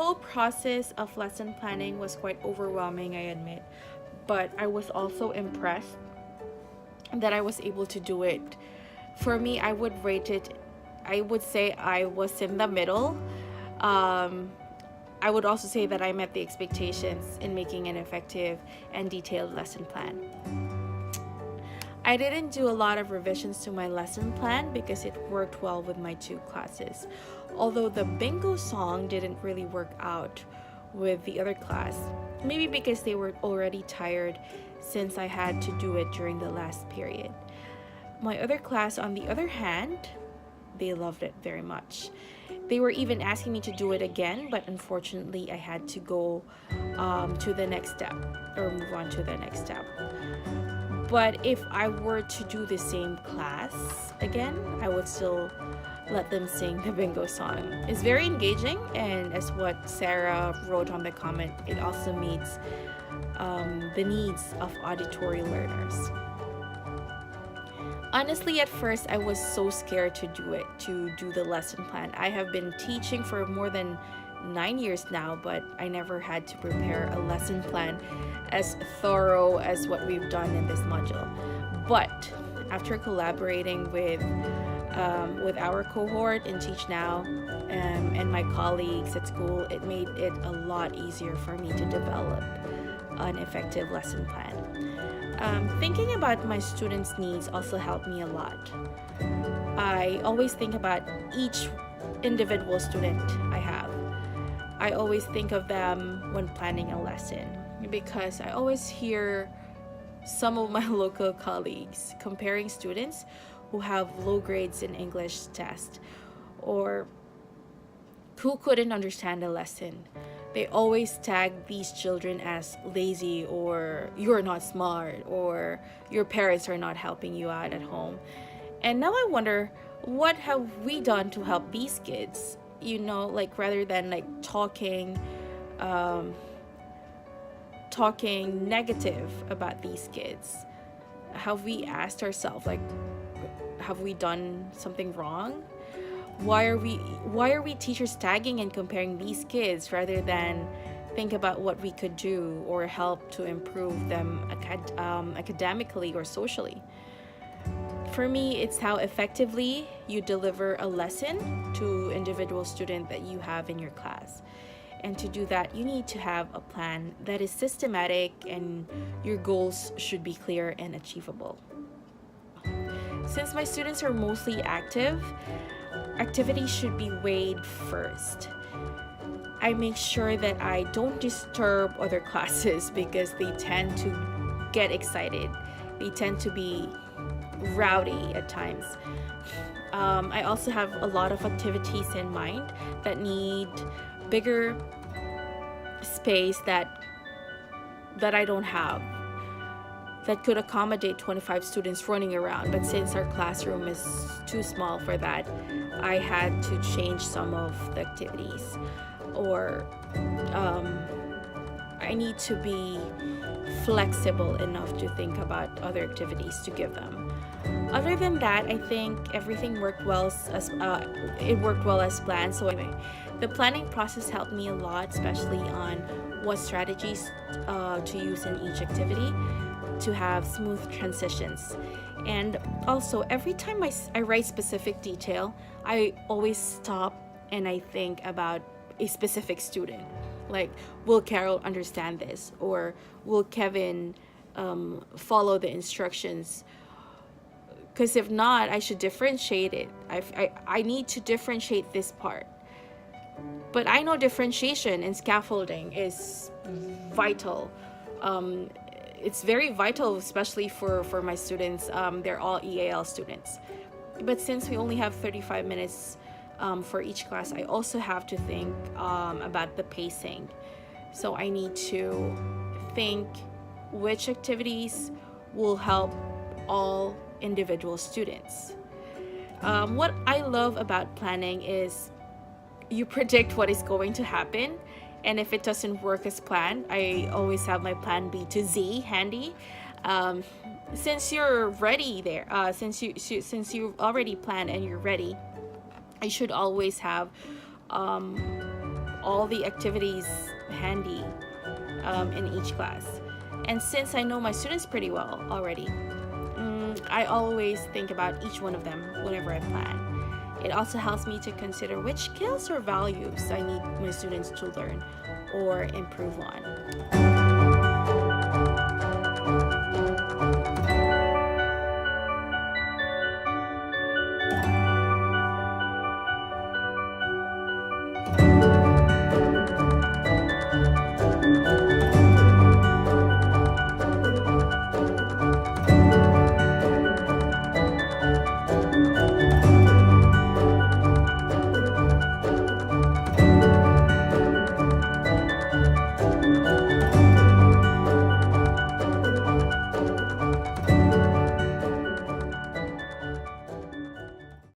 whole process of lesson planning was quite overwhelming, I admit, but I was also impressed that I was able to do it. For me, I would rate it, I would say I was in the middle. Um, I would also say that I met the expectations in making an effective and detailed lesson plan. I didn't do a lot of revisions to my lesson plan because it worked well with my two classes. Although the bingo song didn't really work out with the other class, maybe because they were already tired since I had to do it during the last period. My other class, on the other hand, they loved it very much. They were even asking me to do it again, but unfortunately, I had to go to the next step or move on to the next step. But if I were to do the same class again, I would still let them sing the bingo song. It's very engaging, and as what Sarah wrote on the comment, it also meets the needs of auditory learners. Honestly, at first, I was so scared to do the lesson plan. I have been teaching for more than 9 years now, but I never had to prepare a lesson plan as thorough as what we've done in this module. But after collaborating with our cohort in Teach Now and my colleagues at school, it made it a lot easier for me to develop an effective lesson plan. Thinking about my students' needs also helped me a lot. I always think about each individual student I have. I always think of them when planning a lesson because I always hear some of my local colleagues comparing students who have low grades in English test or who couldn't understand a lesson. They always tag these children as lazy or you're not smart or your parents are not helping you out at home. And now I wonder, what have we done to help these kids? You know, like rather than like talking negative about these kids, have we asked ourselves, like, have we done something wrong? Why are we teachers tagging and comparing these kids rather than think about what we could do or help to improve them academically or socially? For me, it's how effectively you deliver a lesson to individual student that you have in your class. And to do that, you need to have a plan that is systematic and your goals should be clear and achievable. Since my students are mostly active, activities should be weighed first. I make sure that I don't disturb other classes because they tend to get excited. They tend to be rowdy at times. I also have a lot of activities in mind that need bigger space that I don't have, that could accommodate 25 students running around. But since our classroom is too small for that, I had to change some of the activities, or I need to be flexible enough to think about other activities to give them. Other than that, I think everything worked well as planned. So anyway, the planning process helped me a lot, especially on what strategies to use in each activity to have smooth transitions. And also, every time I write specific detail, I always stop and I think about a specific student. Like, will Carol understand this? Or will Kevin follow the instructions? Because if not, I should differentiate it. I need to differentiate this part. But I know differentiation and scaffolding is vital. It's very vital, especially for my students. They're all EAL students. But since we only have 35 minutes for each class, I also have to think about the pacing. So I need to think which activities will help all individual students. What I love about planning is you predict what is going to happen, and if it doesn't work as planned, I always have my plan B to Z handy. Since you're ready there, since you already planned and you're ready, I should always have all the activities handy in each class. And since I know my students pretty well already, I always think about each one of them whenever I plan. It also helps me to consider which skills or values I need my students to learn or improve on.